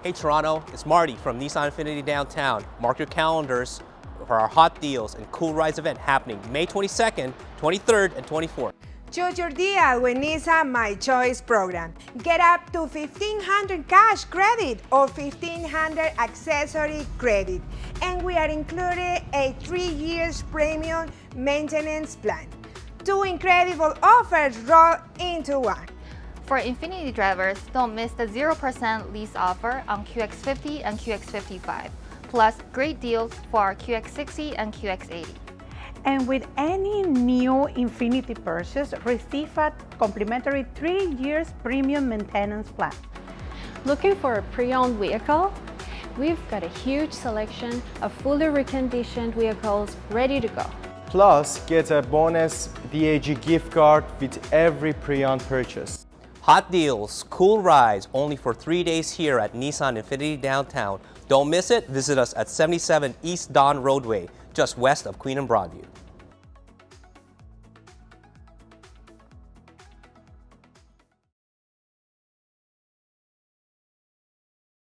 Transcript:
Hey Toronto, it's Marty from Nissan Infiniti downtown. Mark your calendars for our hot deals and cool rides event happening May 22nd, 23rd, and 24th. Choose your deal with Nissan MY Choice program. Get up to $1,500 cash credit or $1,500 accessory credit. And we are included a 3 years premium maintenance plan. Two incredible offers roll into one. For Infiniti drivers, don't miss the 0% lease offer on QX50 and QX55, plus great deals for our QX60 and QX80. And with any new Infiniti purchase, receive a complimentary 3 years premium maintenance plan. Looking for a pre-owned vehicle? We've got a huge selection of fully reconditioned vehicles ready to go. Plus, get a bonus DAG gift card with every pre-owned purchase. Hot deals, cool rides, only for 3 days here at Nissan Infiniti downtown. Don't miss it. Visit us at 77 East Don Roadway, just west of Queen and Broadview.